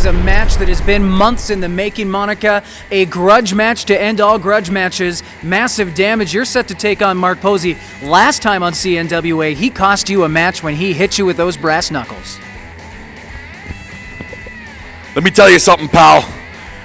A match that has been months in the making, Monica. A grudge match to end all grudge matches. Massive Damage. You're set to take on Mark Posey. Last time on CNWA, he cost you a match when he hit you with those brass knuckles. Let me tell you something, pal.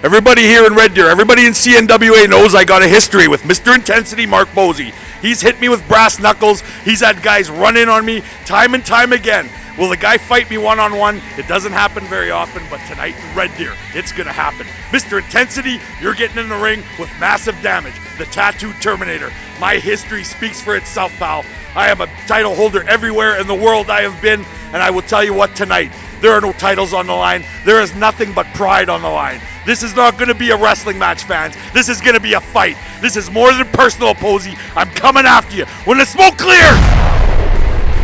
Everybody here in Red Deer, everybody in CNWA knows I got a history with Mr. Intensity Mark Posey. He's hit me with brass knuckles. He's had guys run in on me time and time again. Will the guy fight me one-on-one? It doesn't happen very often, but tonight in Red Deer, it's going to happen. Mr. Intensity, you're getting in the ring with Massive Damage, the Tattooed Terminator. My history speaks for itself, pal. I am a title holder everywhere in the world I have been, and I will tell you what, tonight, there are no titles on the line. There is nothing but pride on the line. This is not going to be a wrestling match, fans. This is going to be a fight. This is more than personal, Posey. I'm coming after you. When the smoke clears,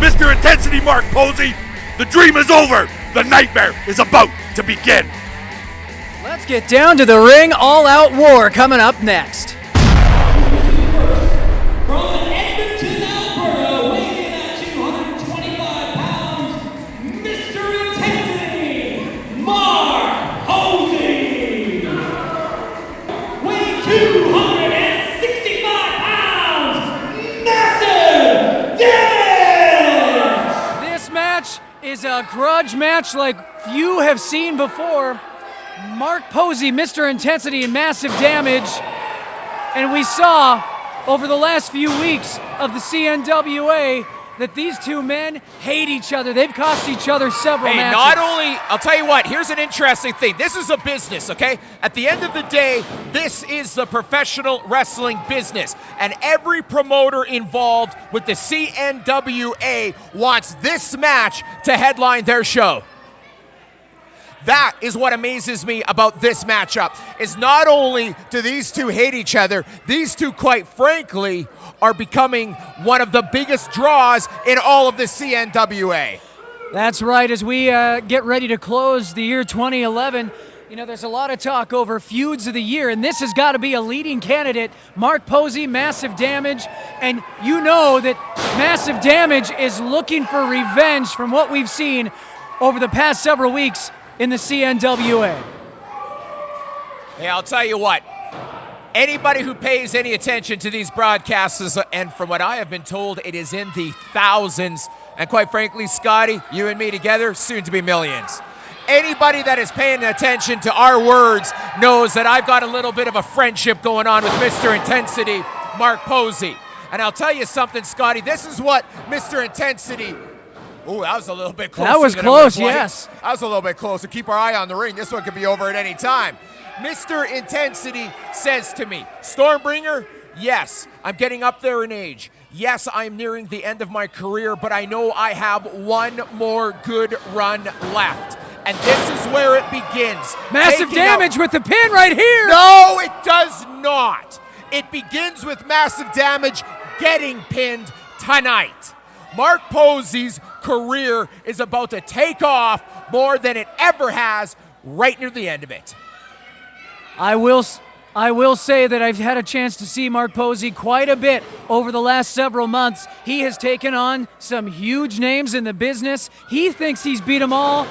Mr. Intensity Mark Posey, the dream is over. The nightmare is about to begin. Let's get down to the ring. All-out war coming up next. From Edmonton, Alberta, weighing in at 225 pounds, Mr. Intensity, Mark Posey. Weighing 265 pounds, Massive Damage. This match is a grudge match like few have seen before. Mark Posey, Mr. Intensity, and Massive Damage. And we saw over the last few weeks of the CNWA that these two men hate each other. They've cost each other several matches. Not only, I'll tell you what, here's an interesting thing. This is a business, okay? At the end of the day, this is the professional wrestling business. And every promoter involved with the CNWA wants this match to headline their show. That is what amazes me about this matchup, is not only do these two hate each other, these two, quite frankly, are becoming one of the biggest draws in all of the CNWA. That's right. As we get ready to close the year 2011, you know, there's a lot of talk over feuds of the year, and this has got to be a leading candidate. Mark Posey, Massive Damage, and you know that Massive Damage is looking for revenge from what we've seen over the past several weeks in the CNWA. Hey, I'll tell you what. Anybody who pays any attention to these broadcasts, and from what I have been told, it is in the thousands, and quite frankly, Scotty, you and me together, soon to be millions. Anybody that is paying attention to our words knows that I've got a little bit of a friendship going on with Mr. Intensity, Mark Posey. And I'll tell you something, Scotty, this is what Mr. Intensity... Ooh, that was a little bit closer. That was close, yes. That was a little bit closer. Keep our eye on the ring. This one could be over at any time. Mr. Intensity says to me, Stormbringer, yes, I'm getting up there in age. Yes, I'm nearing the end of my career, but I know I have one more good run left. And this is where it begins. Massive Damage with the pin right here. No, it does not. It begins with Massive Damage getting pinned tonight. Mark Posey's career is about to take off more than it ever has right near the end of it. I will say that I've had a chance to see Mark Posey quite a bit over the last several months. He has taken on some huge names in the business. He thinks he's beat them all.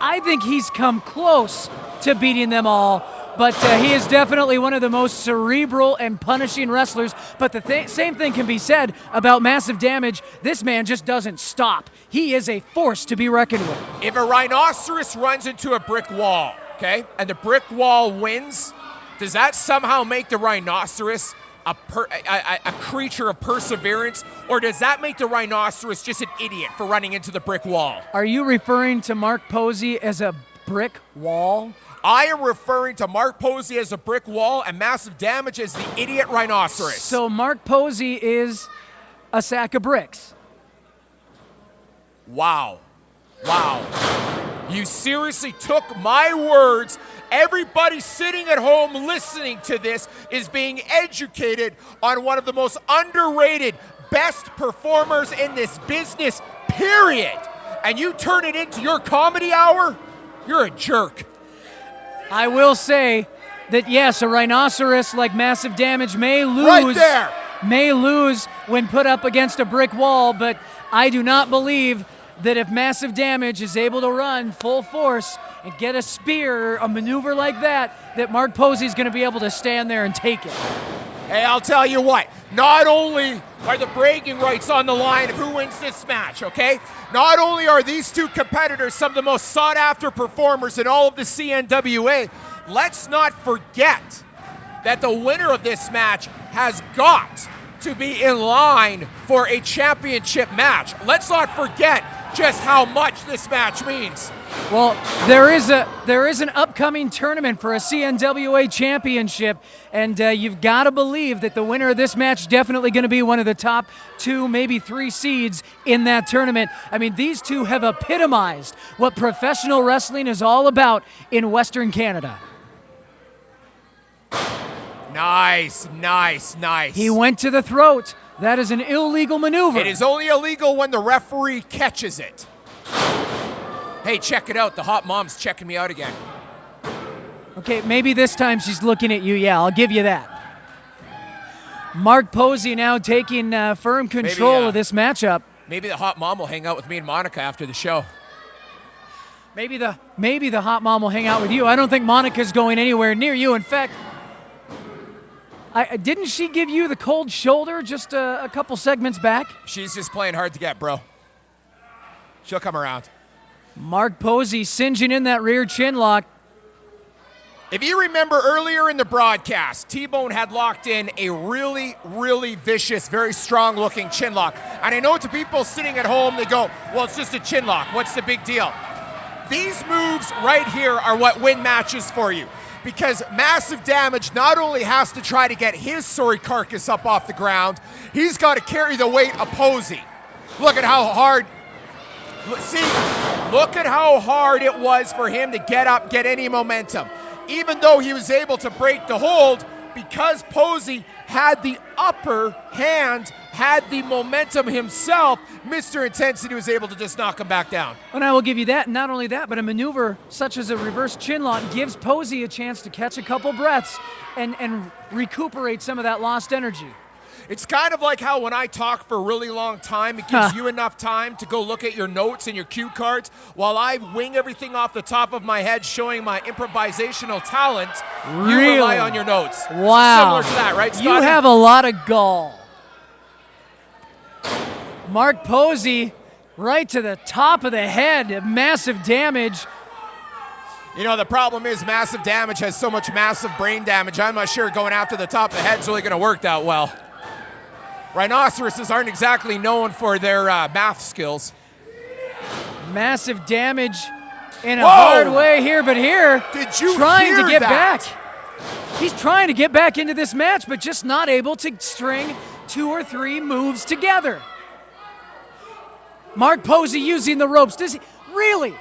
I think he's come close to beating them all. But he is definitely one of the most cerebral and punishing wrestlers. But the same thing can be said about Massive Damage. This man just doesn't stop. He is a force to be reckoned with. If a rhinoceros runs into a brick wall, okay, and the brick wall wins, does that somehow make the rhinoceros a creature of perseverance? Or does that make the rhinoceros just an idiot for running into the brick wall? Are you referring to Mark Posey as a brick wall? I am referring to Mark Posey as a brick wall and Massive Damage as the idiot rhinoceros. So Mark Posey is a sack of bricks. Wow. Wow. You seriously took my words. Everybody sitting at home listening to this is being educated on one of the most underrated, best performers in this business, period. And you turn it into your comedy hour? You're a jerk. I will say that, yes, a rhinoceros like Massive Damage may lose. Right there. May lose when put up against a brick wall, but I do not believe that if Massive Damage is able to run full force and get a spear, a maneuver like that Mark Posey is going to be able to stand there and take it. Hey, I'll tell you what, not only are the bragging rights on the line of who wins this match, okay? Not only are these two competitors some of the most sought-after performers in all of the CNWA, let's not forget that the winner of this match has got to be in line for a championship match. Let's not forget just how much this match means. Well, there is an upcoming tournament for a CNWA championship, and you've got to believe that the winner of this match is definitely going to be one of the top 2, maybe 3 seeds in that tournament. I mean, these two have epitomized what professional wrestling is all about in Western Canada. Nice, nice, nice. He went to the throat. That is an illegal maneuver. It is only illegal when the referee catches it. Hey, check it out. The hot mom's checking me out again. Okay, maybe this time she's looking at you. Yeah, I'll give you that. Mark Posey now taking firm control of this matchup. Maybe the hot mom will hang out with me and Monica after the show. Maybe the hot mom will hang out with you. I don't think Monica's going anywhere near you. In fact, didn't she give you the cold shoulder just a couple segments back? She's just playing hard to get, bro. She'll come around. Mark Posey singeing in that rear chin lock. If you remember earlier in the broadcast, T-Bone had locked in a really, really vicious, very strong-looking chin lock. And I know to people sitting at home, they go, well, it's just a chin lock. What's the big deal? These moves right here are what win matches for you. Because Massive Damage not only has to try to get his sorry carcass up off the ground, he's got to carry the weight of Posey. Look at how hard, look at how hard it was for him to get up, get any momentum. Even though he was able to break the hold, because Posey had the upper hand, had the momentum himself, Mr. Intensity was able to just knock him back down. And I will give you that. And not only that, but a maneuver such as a reverse chin lock gives Posey a chance to catch a couple breaths and recuperate some of that lost energy. It's kind of like how when I talk for a really long time, it gives you enough time to go look at your notes and your cue cards while I wing everything off the top of my head showing my improvisational talent. Really? You rely on your notes. Wow. Similar to that, right, Scotty? You have a lot of gall. Mark Posey right to the top of the head. Massive Damage. You know, the problem is Massive Damage has so much massive brain damage, I'm not sure going after the top of the head is really going to work that well. Rhinoceroses aren't exactly known for their math skills. Massive Damage in a hard way here, but here, did you trying hear to get that? back. He's trying to get back into this match, but just not able to string 2 or 3 moves together. Mark Posey using the ropes. Does he really,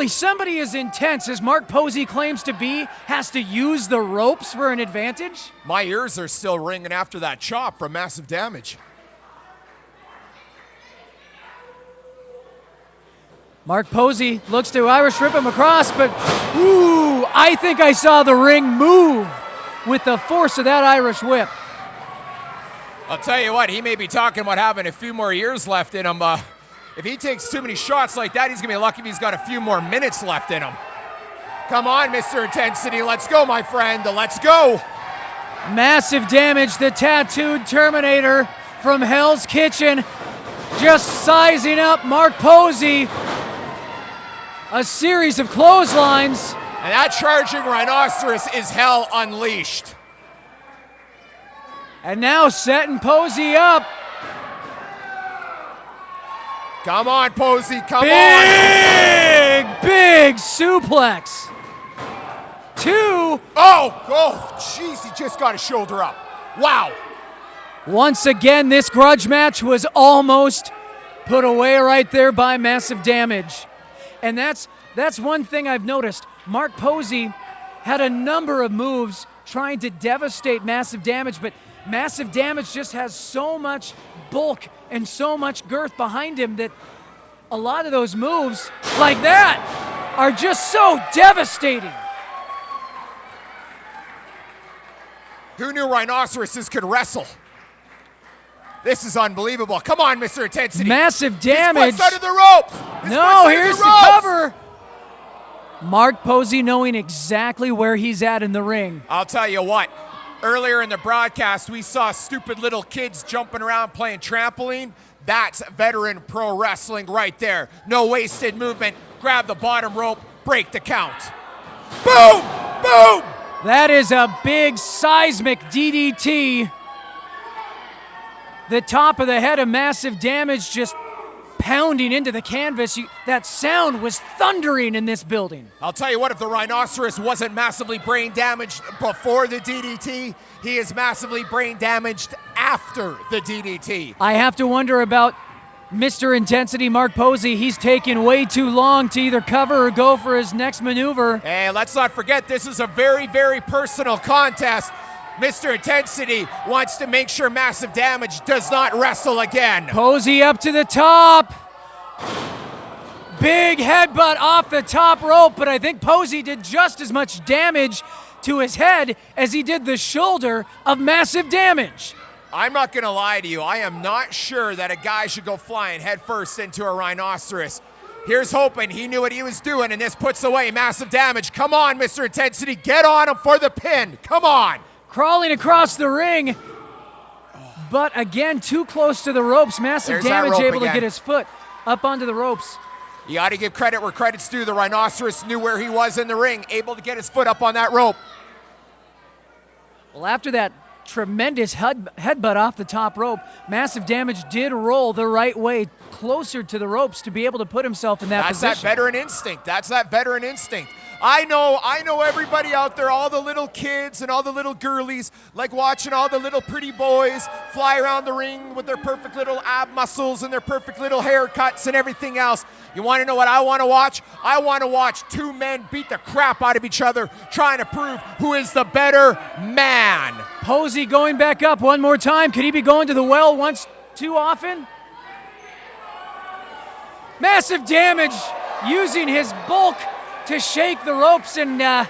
somebody as intense as Mark Posey claims to be has to use the ropes for an advantage? My ears are still ringing after that chop from Massive Damage. Mark Posey looks to Irish Rip him across, but ooh, I think I saw the ring move with the force of that Irish Whip. I'll tell you what, he may be talking about having a few more years left in him. If he takes too many shots like that, he's going to be lucky if he's got a few more minutes left in him. Come on, Mr. Intensity. Let's go, my friend. Let's go. Massive Damage, the tattooed Terminator from Hell's Kitchen, just sizing up Mark Posey. A series of clotheslines. And that charging rhinoceros is hell unleashed. And now setting Posey up. Come on, Posey, come on. Big suplex. 2. Oh, jeez, he just got his shoulder up. Wow. Once again, this grudge match was almost put away right there by Massive Damage. And that's That's one thing I've noticed. Mark Posey had a number of moves trying to devastate Massive Damage, but Massive Damage just has so much bulk and so much girth behind him that a lot of those moves, like that, are just so devastating. Who knew rhinoceroses could wrestle? This is unbelievable. Come on, Mr. Intensity. Massive Damage. His foot's under the ropes. No, here's the cover. Mark Posey knowing exactly where he's at in the ring. I'll tell you what. Earlier in the broadcast, we saw stupid little kids jumping around playing trampoline. That's veteran pro wrestling right there. No wasted movement. Grab the bottom rope, break the count. Boom! Boom! That is a big seismic DDT. The top of the head of Massive Damage just pounding into the canvas. That sound was thundering in this building. I'll tell you what, if the rhinoceros wasn't massively brain damaged before the DDT, he is massively brain damaged after the DDT. I have to wonder about Mr. Intensity, Mark Posey. He's taking way too long to either cover or go for his next maneuver. Hey, let's not forget, this is a very, very personal contest. Mr. Intensity wants to make sure Massive Damage does not wrestle again. Posey up to the top. Big headbutt off the top rope, but I think Posey did just as much damage to his head as he did the shoulder of Massive Damage. I'm not going to lie to you. I am not sure that a guy should go flying headfirst into a rhinoceros. Here's hoping he knew what he was doing, and this puts away Massive Damage. Come on, Mr. Intensity. Get on him for the pin. Come on. Crawling across the ring, but again, too close to the ropes. Massive Damage able to get his foot up onto the ropes. You got to give credit where credit's due. The rhinoceros knew where he was in the ring, able to get his foot up on that rope. Well, after that tremendous headbutt off the top rope, Massive Damage did roll the right way, closer to the ropes to be able to put himself in that position. That's that veteran instinct. That's that veteran instinct. I know everybody out there, all the little kids and all the little girlies, like watching all the little pretty boys fly around the ring with their perfect little ab muscles and their perfect little haircuts and everything else. You want to know what I want to watch? I want to watch two men beat the crap out of each other, trying to prove who is the better man. Posey going back up one more time. Could he be going to the well once too often? Massive Damage using his bulk to shake the ropes, and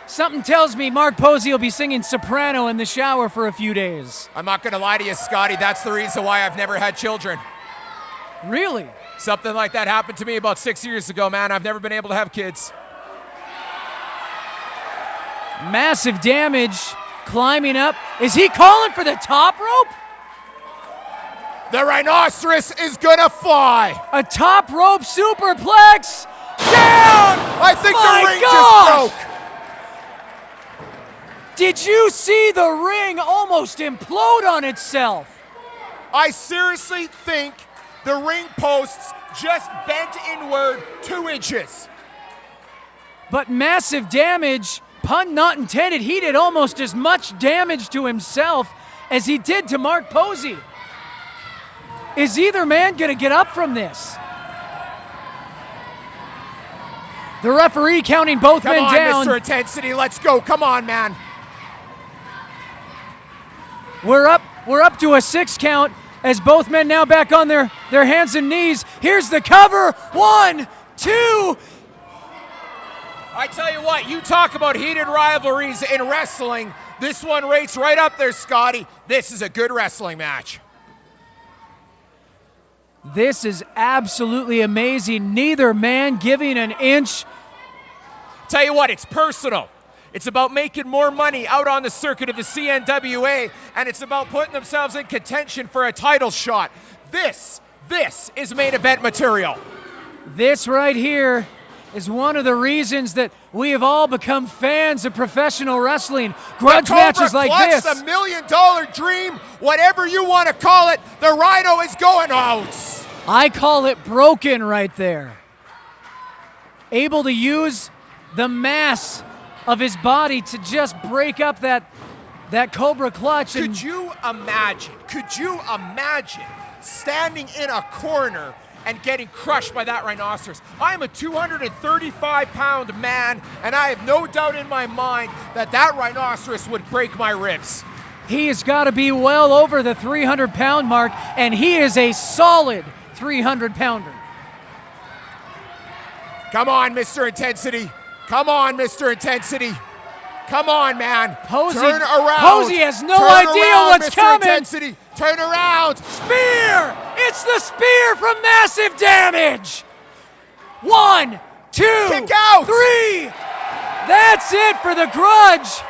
something tells me Mark Posey will be singing soprano in the shower for a few days. I'm not going to lie to you, Scotty. That's the reason why I've never had children. Really? Something like that happened to me about 6 years ago, man. I've never been able to have kids. Massive Damage climbing up. Is he calling for the top rope? The rhinoceros is going to fly. A top rope superplex. Down! I think the ring just broke. Did you see the ring almost implode on itself? I seriously think the ring posts just bent inward 2 inches. But Massive Damage, pun not intended, he did almost as much damage to himself as he did to Mark Posey. Is either man going to get up from this? The referee counting both men down. Come on, Mr. Intensity, let's go. Come on, man. We're up to a 6 count as both men now back on their hands and knees. Here's the cover. 1, 2. I tell you what, you talk about heated rivalries in wrestling. This one rates right up there, Scotty. This is a good wrestling match. This is absolutely amazing. Neither man giving an inch. Tell you what, it's personal. It's about making more money out on the circuit of the CNWA, and it's about putting themselves in contention for a title shot. This is main event material. This right here is one of the reasons that we have all become fans of professional wrestling. Grudge matches like this. The $1 million dream, whatever you want to call it, the Rhino is going out. I call it broken right there. Able to use the mass of his body to just break up that Cobra clutch. Could you imagine standing in a corner and getting crushed by that rhinoceros. I'm a 235-pound man, and I have no doubt in my mind that that rhinoceros would break my ribs. He has got to be well over the 300-pound mark, and he is a solid 300-pounder. Come on, Mr. Intensity. Come on, Mr. Intensity. Come on, man. Posey, Turn around. Posey has no Turn idea around, what's Mr. coming. Intensity. Turn around. Spear! It's the spear from Massive Damage. 1, 2, Kick out. 3. That's it for the Grudge.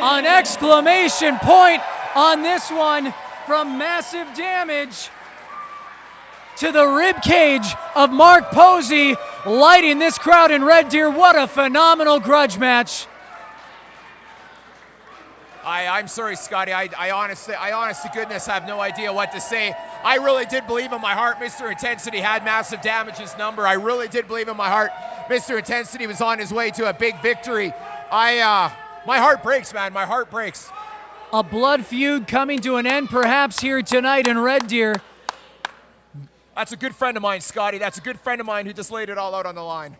An exclamation point on this one from Massive Damage to the rib cage of Mark Posey, lighting this crowd in Red Deer. What a phenomenal grudge match. I'm sorry, Scotty. I honestly to goodness have no idea what to say. I really did believe in my heart Mr. Intensity had Massive Damage's number. I really did believe in my heart Mr. Intensity was on his way to a big victory. My heart breaks, man. My heart breaks. A blood feud coming to an end perhaps here tonight in Red Deer. That's a good friend of mine, Scotty. That's a good friend of mine who just laid it all out on the line.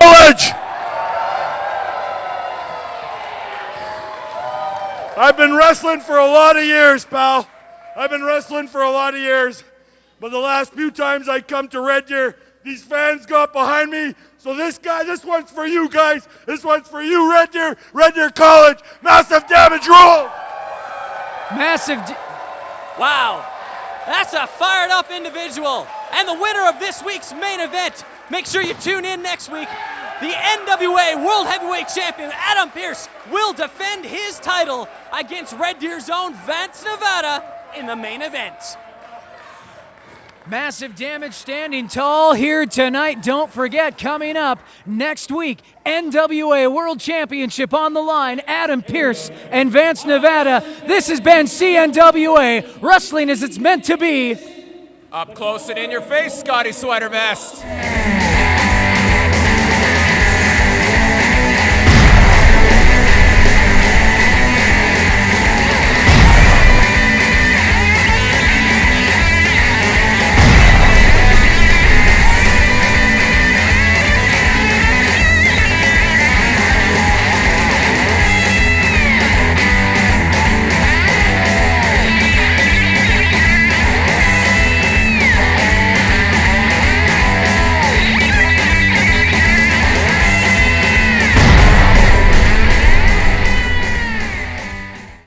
College! I've been wrestling for a lot of years, pal. I've been wrestling for a lot of years. But the last few times I come to Red Deer, these fans got behind me. So this one's for you guys. This one's for you, Red Deer College. Massive Damage rules! Wow, that's a fired up individual. And the winner of this week's main event. Make sure you tune in next week. The NWA World Heavyweight Champion Adam Pearce will defend his title against Red Deer's own Vance Nevada in the main event. Massive Damage standing tall here tonight. Don't forget, coming up next week, NWA World Championship on the line. Adam Pearce and Vance Nevada. This has been CNWA, wrestling as it's meant to be. Up close and in your face, Scotty Sweater Vest.